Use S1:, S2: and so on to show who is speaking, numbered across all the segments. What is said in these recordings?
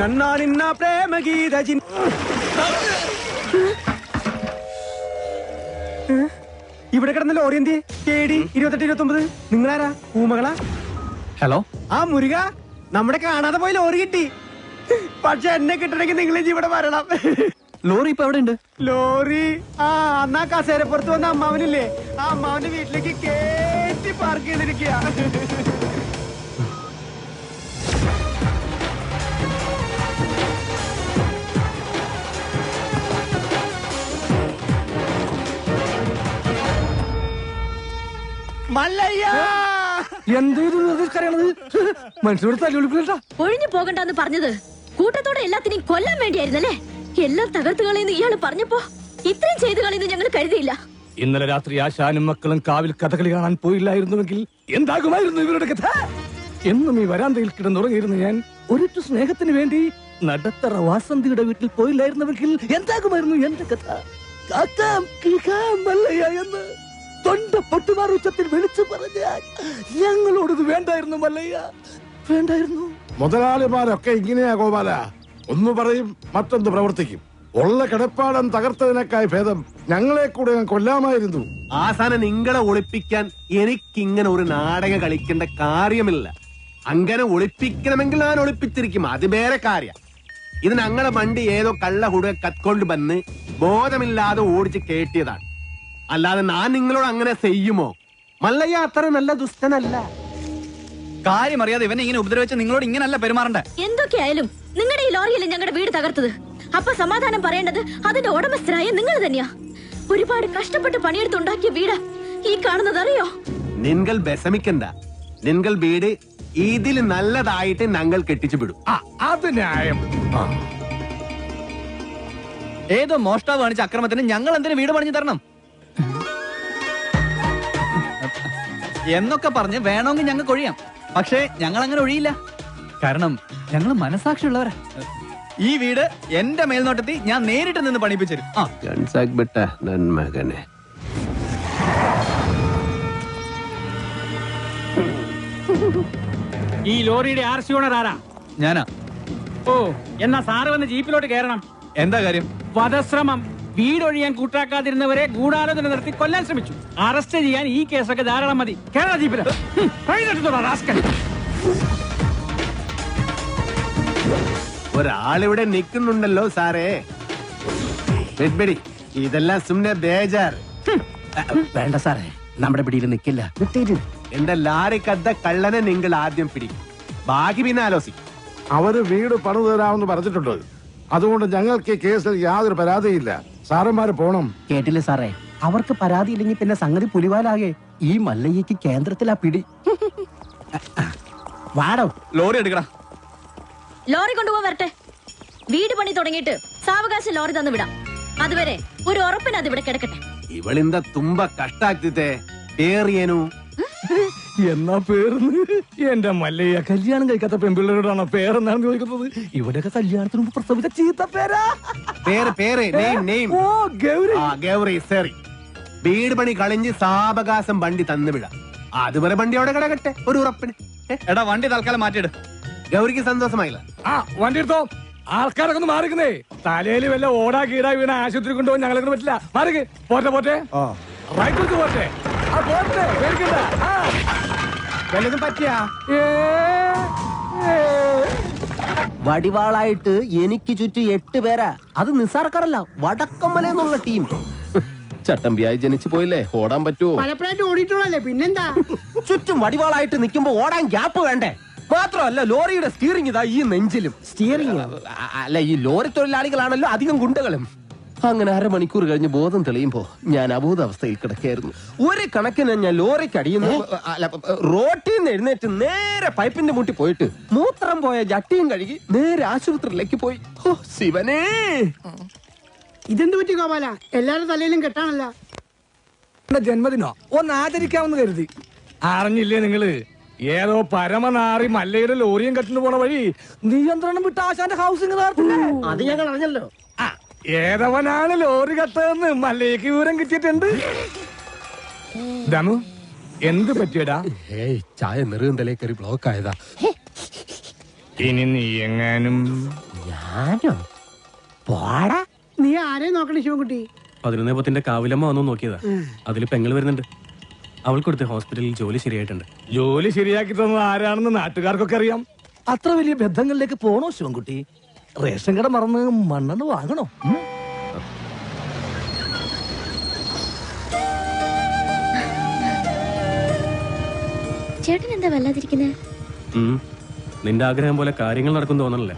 S1: നന്നാ നിന്ന പ്രേമഗീത ഇവിടെ കിടന്ന ലോറി എന്തി KD 2829. നിങ്ങളാരാ? ഊമകളാ?
S2: ഹലോ,
S1: ആ മുരുക, നമ്മുടെ കാണാതെ പോയി ലോറി കിട്ടി. പക്ഷെ എന്നെ കിട്ടണമെങ്കിൽ നിങ്ങൾ ഇവിടെ വരണം.
S2: ലോറി ഇപ്പൊ എവിടെ ഉണ്ട്?
S1: ലോറി അന്നാ കസേരപ്പുറത്ത് വന്ന അമ്മാവനില്ലേ, ആ അമ്മാവന്റെ വീട്ടിലേക്ക് കേറ്റി പാർക്ക് ചെയ്തിരിക്കുക.
S3: ഒഴിഞ്ഞു പോകണ്ടെന്ന് പറഞ്ഞത് കൂട്ടത്തോടെ എല്ലാത്തിനെയും കൊല്ലാൻ വേണ്ടിയായിരുന്നല്ലേ? എല്ലാം തകർത്തു കളയുന്നു ഇയാള് പറഞ്ഞപ്പോ ഇത്രയും ചെയ്തു കളയുന്നു ഞങ്ങൾ കരുതിയില്ല.
S2: ഇന്നലെ രാത്രി ആശാനും മക്കളും കാവിൽ കഥകളി കാണാൻ പോയില്ലായിരുന്നുവെങ്കിൽ എന്താകുമായിരുന്നു ഇവരുടെ കഥ? എന്നും ഈ വരാന്തയിൽ കിടന്നുറങ്ങിയിരുന്നു ഞാൻ. ഒരിറ്റു സ്നേഹത്തിന് വേണ്ടി നടത്തറ വാസന്തിയുടെ വീട്ടിൽ പോയില്ലായിരുന്നുവെങ്കിൽ എന്താകുമായിരുന്നു എന്റെ കഥ? എന്ന് തൊണ്ട പൊട്ടുമാർ ഉച്ചത്തിൽ വിളിച്ചു പറഞ്ഞാൽ ഞങ്ങളോടത് വേണ്ടായിരുന്നു മല്ലയ്യ, വേണ്ടായിരുന്നു.
S4: മുതലാളിമാരൊക്കെ ഇങ്ങനെയാ ഗോപാല, ഒന്ന് പറയും മറ്റൊന്ന് പ്രവർത്തിക്കും. ഉള്ള കിടപ്പാടം തകർത്തതിനേക്കായി ഭേദം ഞങ്ങളെ കൂടെ കൊല്ലാമായിരുന്നു.
S5: ആസാനം നിങ്ങളെ ഒളിപ്പിക്കാൻ എനിക്കിങ്ങനെ ഒരു നാടകം കളിക്കേണ്ട കാര്യമില്ല. അങ്ങനെ ഒളിപ്പിക്കണമെങ്കിൽ ഞാൻ ഒളിപ്പിച്ചിരിക്കും, അത് വേറെ കാര്യം. ഇത് ഞങ്ങളെ വണ്ടി ഏതോ കള്ള ഹുട കത്കൊണ്ട് വന്ന് ബോധമില്ലാതെ ഓടിച്ച് കേട്ടിയതാണ്. അല്ലാതെ ഞാൻ നിങ്ങളോട് അങ്ങനെ ചെയ്യുമോ? മല്ലയ്യ അത്ര നല്ല ദുഷ്ടനല്ല.
S2: കാര്യം അറിയാതെ ഇവനെ ഇങ്ങനെ ഉപദ്രവിച്ച് നിങ്ങളോട് ഇങ്ങനല്ല പെരുമാറണ്ടേ.
S3: എന്തൊക്കെയായാലും നിങ്ങളുടെ ഈ ലോറിയല്ലേ ഞങ്ങളുടെ വീട് തകർത്തത്. അപ്പൊ സമാധാനം പറയേണ്ടത് അതിന്റെ ഉടമസ്ഥരായ നിങ്ങൾ തന്നെയാ. ഒരുപാട് കഷ്ടപ്പെട്ട് പണിയെടുത്തുണ്ടാക്കിയ വീട് ഈ കാണുന്നത് അറിയോ?
S5: നിങ്ങൾ വിഷമിക്കണ്ട, നിങ്ങൾ വീട് ഇതിൽ നല്ലതായിട്ട് ഞങ്ങൾ കെട്ടിച്ചു വിടും.
S4: അത് ന്യായം.
S2: ഏതോ മോഷ്ടാവ് കാണിച്ച അക്രമത്തിന് ഞങ്ങൾ എന്തിനു വീട് പണിഞ്ഞു തരണം എന്നൊക്കെ പറഞ്ഞ് വേണമെങ്കിൽ ഞങ്ങൾക്ക് ഒഴിയാം. പക്ഷേ ഞങ്ങൾ അങ്ങനെ ഒഴിയില്ല. കാരണം ഞങ്ങൾ മനസാക്ഷിയുള്ളവരാ. ഈ വീട് എന്റെ മേൽനോട്ടത്തിൽ ഞാൻ നേരിട്ട് നിന്ന് പണിപ്പിച്ചു
S5: മകനെ.
S6: ഈ ലോറിയുടെ RC ഓണർ ആരാ?
S2: ഞാനാ.
S6: ഓ, എന്നാ സാറ് വന്ന് ജീപ്പിലോട്ട് കയറണം.
S2: എന്താ കാര്യം?
S6: വധശ്രമം. വീടൊഴിയാൻ കൂട്ടാക്കാതിരുന്നവരെ ഗൂഢാലോചന നടത്തി കൊല്ലാൻ ശ്രമിച്ചു. അറസ്റ്റ് ചെയ്യാൻ ഈ കേസൊക്കെ ധാരാളം മതി. കേരള ജീപ്പില്
S5: ഒരാളിവിടെ നിൽക്കുന്നുണ്ടല്ലോ സാറേ. ഇതെല്ലാം സുമ്നെ ബേജാർ.
S1: വേണ്ട സാറേ, നമ്മുടെ പിടിയിൽ നിൽക്കില്ല.
S5: എന്റെ ലാറിക്കദ്ദ കള്ളനെ നിങ്ങൾ ആദ്യം പിടിക്കും, ബാക്കി പിന്നെ ആലോചിക്കും.
S4: അവര് വീട് പണിതു തരാമെന്ന് പറഞ്ഞിട്ടുണ്ട്. അതുകൊണ്ട് ഞങ്ങൾക്ക് ഈ കേസിൽ യാതൊരു പരാതിയില്ല. സാറന്മാര് പോണം.
S1: കേട്ടില്ലേ സാറേ, അവർക്ക് പരാതി ഇല്ലെങ്കിൽ പിന്നെ സംഗതി പുലിവാലാകെ. ഈ മല്ലയ്യക്ക് കേന്ദ്രത്തിലാ പിടി. വാടോ,
S2: ലോറി എടുക്കടാ.
S3: ലോറി കൊണ്ടുപോകാൻ വരട്ടെ. വീട് പണി തുടങ്ങിയിട്ട് സാവകാശം ലോറി തന്നു വിടാം. അതുവരെ ഒരു ഉറപ്പിന് അത് ഇവിടെ കിടക്കട്ടെ.
S5: ഇവളിന്ത തുമ്പ കഷ്ടാക്കിത്തെ പേറിയനു
S2: എന്നാ പേർന്ന് എന്റെ മല്ലയ്യ കല്യാണം കഴിക്കാത്ത പെൺപിള്ളേരോടാണോ പേരെന്നാണ് ചോദിക്കുന്നത്? ഇവിടെയൊക്കെ കല്യാണത്തിന് മുമ്പ് പ്രസവിച്ച ചീത്ത പേരാ.
S5: ഗൗരി. വീട് പണി കളിഞ്ഞ് സാവകാശം വണ്ടി തന്നുവിടാം. അതുവരെ വണ്ടി അവിടെ കിടക്കട്ടെ ഒരു ഉറപ്പിന്.
S2: എടാ, വണ്ടി തൽക്കാലം മാറ്റിയിട്.
S5: ഗൗരിക്ക് സന്തോഷമായില്ല.
S4: വണ്ടി എടുത്തോ. ആൾക്കാരൊക്കെ ഒന്ന് മാറിക്കുന്നേ. തലയിൽ വല്ല ഓടാ കീടാ വീണ ആശുപത്രി കൊണ്ടുപോകാൻ ഞങ്ങളെ പറ്റില്ല. മാറിക്ക്. പോട്ടെ റൈറ്റ് പോട്ടെ.
S1: വല്ലതും പറ്റിയാ? വടിവാളായിട്ട് എനിക്ക് ചുറ്റും 8 പേരാ. അത് നിസ്സാർക്കാരല്ല, വടക്കമ്മല എന്നുള്ള ടീം.
S5: ചട്ടമ്പിയായി ജനിച്ചു പോയില്ലേ, ഓടാൻ പറ്റുമോ?
S7: പലപ്പോഴായിട്ട് ഓടിയിട്ടുള്ളല്ലേ, പിന്നെന്താ?
S1: ചുറ്റും വടിവാളായിട്ട് നിൽക്കുമ്പോ ഓടാൻ ഗ്യാപ്പ് വേണ്ടേ? മാത്രമല്ല, ലോറിയുടെ സ്റ്റിയറിംഗ് ഇതാ ഈ നെഞ്ചിലും. സ്റ്റിയറിംഗ് അല്ല, ഈ ലോറി തൊഴിലാളികളാണല്ലോ അധികം ഗുണ്ടകളും. അങ്ങനെ അരമണിക്കൂർ കഴിഞ്ഞ് ബോധം തെളിയുമ്പോ ഞാൻ അബോധാവസ്ഥയിൽ കിടക്കായിരുന്നു. ഒരു കണക്കിന് ഞാൻ ലോറിക്ക് അടിയുന്നു. റോട്ടിൽ നിന്ന് എഴുന്നേറ്റ് നേരെ പൈപ്പിന്റെ മുട്ടി പോയിട്ട് മൂത്രം പോയ ജട്ടിയും കഴുകി നേരെ ആശുപത്രിയിലേക്ക് പോയി. ഓ ശിവനേ,
S7: ഇതെന്ത് പറ്റി ഗോപാല? എല്ലാരും തലയിലും കെട്ടാണല്ല.
S4: ജന്മദിനോ ഒന്ന് ആചരിക്കാമെന്ന് കരുതി. അറിഞ്ഞില്ലേ നിങ്ങള്? ഏതോ പരമനാറി മല്ലയുടെ ലോറിയും കെട്ടിന് പോണ വഴി നിയന്ത്രണം വിട്ട ആശാന്റെ ഹൗസിംഗ്
S7: അത് ഞങ്ങൾ അറിഞ്ഞല്ലോ.
S4: ഏതവനാണ് ലോറി കെട്ടതെന്ന് മല്ലയ്ക്ക് വിവരം കിട്ടിയിട്ടുണ്ട്. ദമു, എന്ത് പറ്റിയടാ?
S5: ചായ നെറുകന്തലേ കയറി ബ്ലോക്ക് ആയതാ.
S4: ഇനി നീ എങ്ങാനും
S1: ഞാനോ? പോടാ.
S7: നീ ആരെയും നോക്കണേ ശിവൻകുട്ടി?
S8: 11 കാവിലമ്മ വന്നു നോക്കിയതാ. അതിൽ പെങ്ങൾ വരുന്നുണ്ട്. അവൾക്കൊടുത്ത് ഹോസ്പിറ്റലിൽ ജോലി ശരിയായിട്ടുണ്ട്.
S2: ജോലി ശരിയാക്കി തന്നത് ആരാണെന്ന് നാട്ടുകാർക്കൊക്കെ അറിയാം. അത്ര വലിയ ബന്ധങ്ങളിലേക്ക് പോണോ ശിവൻകുട്ടി? റേഷൻ കട മറന്ന് മണ്ണെണ്ണ വാങ്ങണോ?
S3: ചേട്ടൻ എന്താ വല്ലാതിരിക്കുന്നത്?
S8: നിന്റെ ആഗ്രഹം പോലെ കാര്യങ്ങൾ നടക്കും തോന്നണല്ലേ?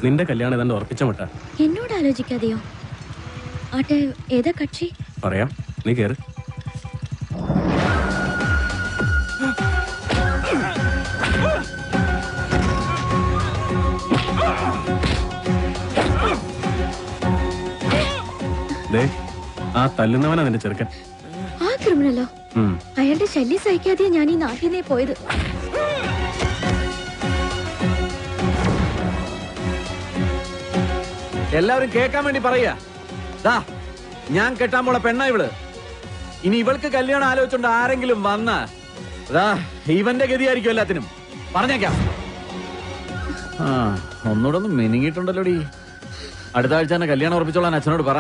S8: നിന്റെ കല്യാണം ഏതാണ്ട് ഉറപ്പിച്ച മട്ട.
S3: എന്നോട് ആലോചിക്കാതെയോ? ആട്ടെ, ഏതാ കക്ഷി?
S8: പറയാം, നീ കേറ്. ആ തല്ലുന്നവനാ നിന്റെ ചെറുക്കൻ.
S3: ആ ക്രിമിനലോ? അയാളുടെ ശല്യം സഹിക്കാതെയാ ഞാൻ ഈ നാട്ടിൽ നിന്നേ പോയത്.
S9: എല്ലാവരും കേൾക്കാൻ വേണ്ടി പറയാ, ഞാൻ കെട്ടാൻ പോള പെണ്ണ ഇവള്. ഇനി ഇവൾക്ക് കല്യാണം ആലോചിച്ചോണ്ട് ആരെങ്കിലും വന്ന ഇവന്റെ ഗതിയായിരിക്കും എല്ലാത്തിനും. പറഞ്ഞേക്കാം. ഒന്നുകൂടെ ഒന്ന് മെനിങ്ങിട്ടുണ്ടല്ലോടി. അടുത്ത ആഴ്ച തന്നെ കല്യാണം ഉറപ്പിച്ചോളാൻ അച്ഛനോട് പറ.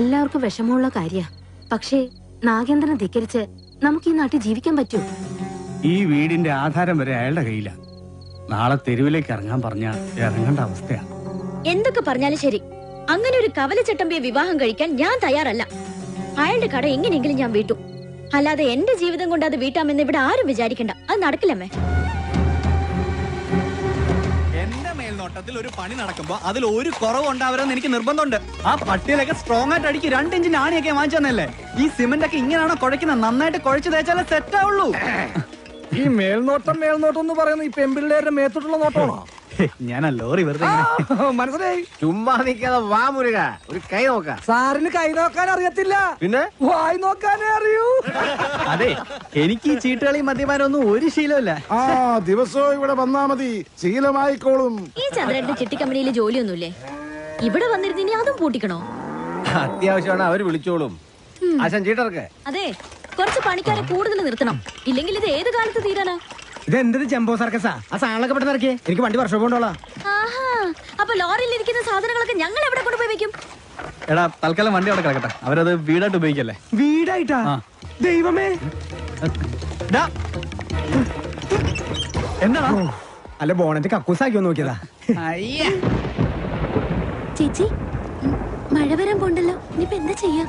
S10: എല്ലാവർക്കും വിഷമമുള്ള കാര്യ. പക്ഷേ നാഗേന്ദ്രനെ ധിക്കരിച്ച് നമുക്ക് ഈ നാട്ടിൽ ജീവിക്കാൻ പറ്റൂ?
S6: ഈ വീടിന്റെ ആധാരം വരെ അയാളുടെ കയ്യില. നാളെ തെരുവിലേക്ക് ഇറങ്ങാൻ പറഞ്ഞ ഇറങ്ങേണ്ട അവസ്ഥയാണ്.
S3: എന്തൊക്കെ പറഞ്ഞാലും ശരി, അങ്ങനെ ഒരു കവലച്ചട്ടമ്പിയെ വിവാഹം കഴിക്കാൻ ഞാൻ തയ്യാറല്ല. അയാളുടെ കട എങ്ങനെയെങ്കിലും ഞാൻ വീട്ടും. അല്ലാതെ എന്റെ ജീവിതം കൊണ്ട് അത് വീട്ടാമെന്ന് ഇവിടെ ആരും വിചാരിക്കണ്ട. അത് നടക്കില്ലമ്മേ.
S9: എന്റെ മേൽനോട്ടത്തിൽ ഒരു പണി നടക്കുമ്പോ അതിൽ ഒരു കുറവ് ഉണ്ടാവരുതെന്ന് എനിക്ക് നിർബന്ധമുണ്ട്. ആ പട്ടിയിലൊക്കെ സ്ട്രോങ് ആയിട്ട് അടിക്ക്. 2 ഇഞ്ച് ആണിയൊക്കെ വാങ്ങിച്ചു തന്നല്ലേ. ഈ സിമന്റ് ഒക്കെ ഇങ്ങനെയാണോ കുഴക്കുന്നത്? നന്നായിട്ട് കുഴച്ച് തേച്ചാലേ സെറ്റ് ആവുള്ളൂ.
S2: ഈ മേൽനോട്ടം എന്ന് പറയുന്നത് ഈ പെമ്പിള്ളേരുടെ മേത്തോട്ടുള്ള നോട്ടമാണോ?
S9: ഞാൻ ലോറി വെറുതെ
S2: മനസ്സിലായി.
S5: ചുമ്മാ നിൽക്കാതെ വാ മുരുക, ഒരു കൈ നോക്കാം.
S2: സാറിന് കൈ നോക്കാൻ അറിയത്തില്ല,
S5: പിന്നെ
S2: വായി നോക്കാനേ അറിയൂ.
S9: അതെ, എനിക്ക് ഈ ചീട്ടുകളി മദ്യപാനം ഒന്നും ഒരു ശീലമില്ല.
S11: ദിവസവും ഇവിടെ വന്നാ മതി, ശീലമായിക്കോളും.
S3: ഈ ചന്ദ്രന്റെ ചിട്ടി കമ്പനിയിൽ ജോലിയൊന്നുമില്ലേ? ഇവിടെ വന്നിരുന്ന് ഇനി അതും പൂട്ടിക്കണോ?
S5: അത്യാവശ്യമാണ്, അവര് വിളിച്ചോളും. ആശാൻ ചീട്ടർക്ക്.
S3: അതെ, കുറച്ച് പണിക്കാരെ കൂടുതൽ നിർത്തണം. ഇല്ലെങ്കിൽ ഇത് ഏത് കാലത്ത് തീരാനാ?
S7: ഇതെന്തൊരു ജംബോ സർക്കസാ? ആ സാധനങ്ങളൊക്കെ പെട്ടെന്ന് ഇറക്കിയേ, എനിക്ക് വണ്ടി വർഷം കൊണ്ടോളാം.
S3: ആഹാ, അപ്പൊ ലോറിയിൽ ഇരിക്കുന്ന സാധനങ്ങളൊക്കെ ഞങ്ങൾ എവിടെ കൊണ്ടുപോയി വെക്കും?
S9: എടാ, തൽക്കാലം വണ്ടി അവിടെ കിടക്കട്ടെ. അവരത് വീടായിട്ട് ഉപയോഗിക്കല്ലേ.
S7: വീടായിട്ടാ? ദൈവമേ,
S9: എന്താ?
S7: അല്ല ബോണറ്റ് കക്കൂസാക്കിയോ നോക്കിയതാ.
S3: ചേച്ചി, മഴ വരാൻ പോണ്ടല്ലോ. ഇനിയിപ്പോ എന്താ ചെയ്യാ?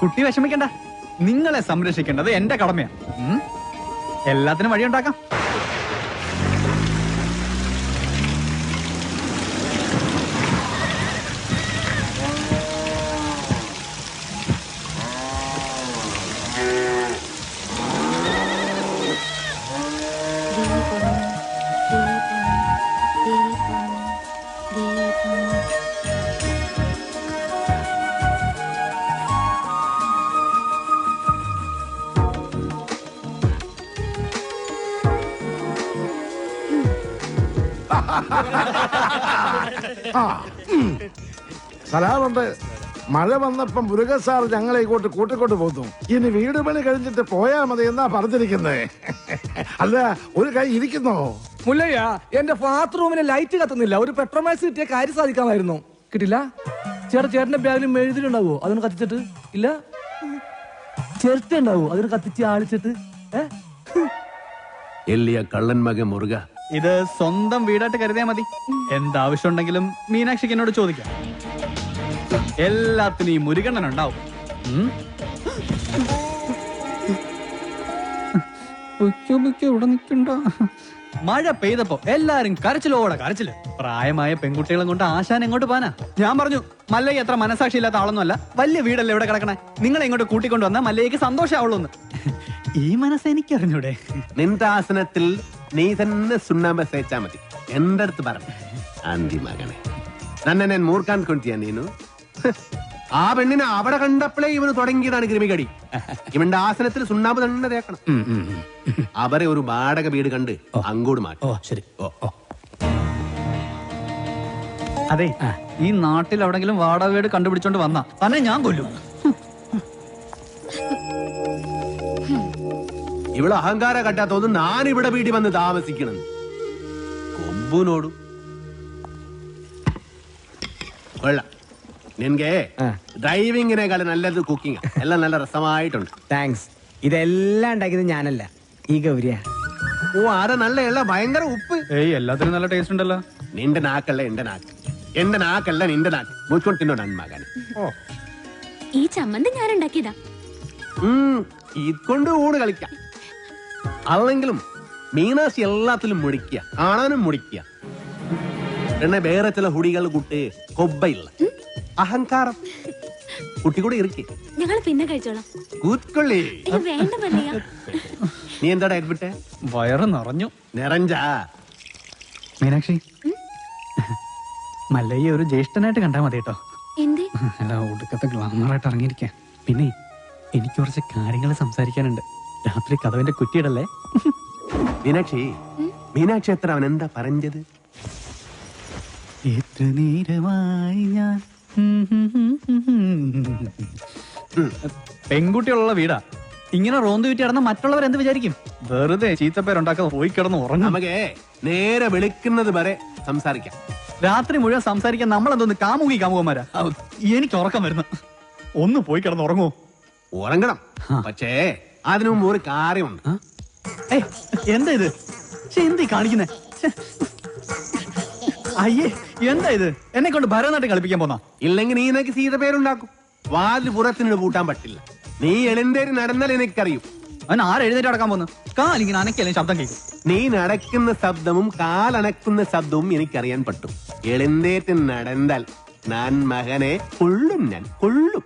S9: കുട്ടി വിഷമിക്കണ്ട, നിങ്ങളെ സംരക്ഷിക്കേണ്ടത് എന്റെ കടമയാണ്. എല്ലാത്തിനും വഴിയുണ്ടാക്കാം.
S11: സലാമുണ്ട്. മഴ വന്നപ്പം മുരുക സാർ ഞങ്ങളെ ഇങ്ങോട്ട് കൂട്ടിക്കൊണ്ട് പോന്നു. ഇനി വീട് പണി കഴിഞ്ഞിട്ട് പോയാ മതി എന്നാ പറഞ്ഞിരിക്കുന്നത്. അല്ല, ഒരു കൈ ഇരിക്കുന്നോ?
S2: മുല്ലയ്യ, എന്റെ ബാത്റൂമിന് ലൈറ്റ് കത്തുന്നില്ല. ഒരു പെട്രോമാക്സ് കിട്ടിയ കാര്യം സാധിക്കാമായിരുന്നു. കിട്ടില്ല. ചേട്ടന്റെ ബാഗിൽ മെഴുതിലുണ്ടാവോ? അതൊന്ന് കത്തിച്ചിട്ട്. ഇല്ല, ചിരട്ട ഉണ്ടാവോ? അതൊന്ന് കത്തിച്ച് ആളിച്ചിട്ട്.
S5: എല്ലിയ കള്ളൻ മകൻ മുരുക.
S9: ഇത് സ്വന്തം വീടായിട്ട് കരുതിയാ മതി. എന്താവശ്യം ഉണ്ടെങ്കിലും മീനാക്ഷിക്ക് എന്നോട് ചോദിക്കാം. എല്ലാത്തിനും ഈ മുരുകണ്ണൻ ഉണ്ടാവും. ഇവിടെ നിൽക്കണ്ട. മഴ പെയ്തപ്പോ എല്ലാരും കരച്ചിലോടെ കരച്ചില്. പ്രായമായ പെൺകുട്ടികളും കൊണ്ട് ആശാൻ എങ്ങോട്ട് പോനാ? ഞാൻ പറഞ്ഞു, മല്ലയ്യ എത്ര മനസാക്ഷി ഇല്ലാത്ത ആളൊന്നുമല്ല. വലിയ വീടല്ലേ ഇവിടെ കിടക്കണേ. നിങ്ങളെ ഇങ്ങോട്ട് കൂട്ടിക്കൊണ്ടു വന്നാൽ മല്ലയ്യക്ക് സന്തോഷമാവുള്ളൂന്ന്. ഈ മനസ്സ് എനിക്കറിഞ്ഞൂടെ?
S5: നിന്റെ ആസനത്തിൽ നീ തന്നെ സുണ്ണാമ്പ തേച്ചാ മതി. എന്റെ അടുത്ത് പറഞ്ഞു, ആന്തി മകനെ, തന്നെ ഞാൻ മൂർക്കാൻ കൊണ്ടിയാ നീനു. ആ പെണ്ണിനെ അവിടെ കണ്ടപ്പോഴേ ഇവന് തുടങ്ങിയതാണ് ക്രിമികടി. ഇവന്റെ ആസനത്തിൽ സുണ്ണാമ്പ് തന്നെ തേക്കണം. അവരെ ഒരു വാടക വീട് കണ്ട് അങ്ങോട്ട് മാറ്റും.
S2: ശരി.
S9: അതെ, ഈ നാട്ടിൽ എവിടെങ്കിലും വാടക വീട് കണ്ടുപിടിച്ചോണ്ട് വന്നാ തന്നെ ഞാൻ കൊല്ലും.
S5: ഇവിടെ അഹങ്കാര കട്ടാത്തോന്നും ഞാനിവിടെ വീട്ടിൽ വന്ന് താമസിക്കണം. കൊമ്പുനോടും കൊള്ളാം. നിനക്ക് ഡ്രൈവിങ്ങിനേക്കാളും നല്ലത് കുക്കിംഗ്. എല്ലാം നല്ല രസമായിട്ടുണ്ട്.
S7: താങ്ക്സ്. ഇതെല്ലാം ഉണ്ടാക്കിയത് ഞാനല്ല, ഈ ഗൗരിയ.
S5: ഓ, ആരെ നല്ല ഭയങ്കര ഉപ്പ്.
S9: ഏയ് എല്ലാത്തിനും നല്ല ടേസ്റ്റ് ഉണ്ടല്ലോ.
S5: നിന്റെ നാക്കല്ല എന്റെ നാക്ക്, എന്റെ നാക്കല്ല നിന്റെ നാക്ക്. മുച്ചോണ്ട് തിന്നോ നന്മകൻ.
S3: ഈ ചമ്മന്തി ഞാൻ ഉണ്ടാക്കിയതാ.
S5: ഇതുകൊണ്ട് ഊണ് കളിക്കാം. അല്ലെങ്കിലും മീനാശി എല്ലാത്തിലും മുടിക്കുക, കാണാനും മുടിക്കുക. പിന്നെ വേറെ ചില ഹുടികൾ കുട്ടി കൊബ്ബയില്ല, അഹങ്കാരം. കുട്ടി കൂടെ ഇറക്കി
S3: ഞങ്ങൾ പിന്നെ കഴിച്ചോളാം.
S5: കൂത്തൊള്ളി.
S3: വേണ്ട മല്ലയ്യ.
S5: നീ എന്താടാ എഡ്വിട്ടെ?
S9: വയറ് നിറഞ്ഞു.
S5: നിറഞ്ചാ
S9: മീനാക്ഷി, മല്ലയ്യ ഒരു ജ്യേഷ്ഠനായിട്ട് കണ്ടാ മതി കേട്ടോ.
S3: എന്തേ?
S9: അല്ല, ഒടുക്കത്തെ ഗ്ലാമറായിട്ട് ഇറങ്ങിയിരിക്കാൻ. പിന്നെ എനിക്ക് കുറച്ച് കാര്യങ്ങൾ സംസാരിക്കാനുണ്ട്. രാത്രി കഥവിന്റെ കുറ്റിയിടല്ലേ?
S5: മീനാക്ഷി, മീനാക്ഷി എത്ര അവൻ എന്താ പറഞ്ഞത്?
S9: എത്ര നേരമായി ഞാൻ പെൺകുട്ടികളുള്ള വീടാ. ഇങ്ങനെ റോന്ത് വിറ്റി കിടന്ന മറ്റുള്ളവർ എന്ത് വിചാരിക്കും? വെറുതെ ചീത്തപ്പേരുണ്ടാക്കാതെ പോയി കിടന്ന് ഉറങ്ങും.
S5: നമുക്ക് നേരെ വെളുക്കുന്നത് വരെ സംസാരിക്കാം.
S9: രാത്രി മുഴുവൻ സംസാരിക്കാൻ നമ്മളെന്തോന്ന് കാമുകന്മാരാ? എനിക്ക് ഉറക്കം വരുന്നു. ഒന്ന് പോയി കിടന്ന് ഉറങ്ങൂ.
S5: ഉറങ്ങണം, പക്ഷേ അതിനു മുമ്പ് ഒരു കാര്യമുണ്ട്.
S9: എന്താ ഇത്? എന്ത് കാണിക്കുന്നേ? അയ്യേ, എന്താ ഇത്? എന്നെ കൊണ്ട് ഭരതനാട്യം കളിപ്പിക്കാൻ പോന്നാ?
S5: ഇല്ലെങ്കിൽ നീ എനിക്ക് സീത പേരുണ്ടാക്കും. വാതിൽ പുറത്തിനോട് പൂട്ടാൻ പറ്റില്ല. നീ എളിന്തേരി നടന്നാൽ എനിക്കറിയും.
S9: അവൻ ആരെഴുന്നേറ്റ് നടക്കാൻ പോന്നു? കാലിങ്ങനെ അനക്കല്ലേ ശബ്ദം കേൾക്കും.
S5: നീ നടക്കുന്ന ശബ്ദവും കാലണക്കുന്ന ശബ്ദവും എനിക്കറിയാൻ പറ്റും. എളിന്തേറ്റ് നടന്നാൽ ഞാൻ മകനെ കൊള്ളും, ഞാൻ കൊള്ളും.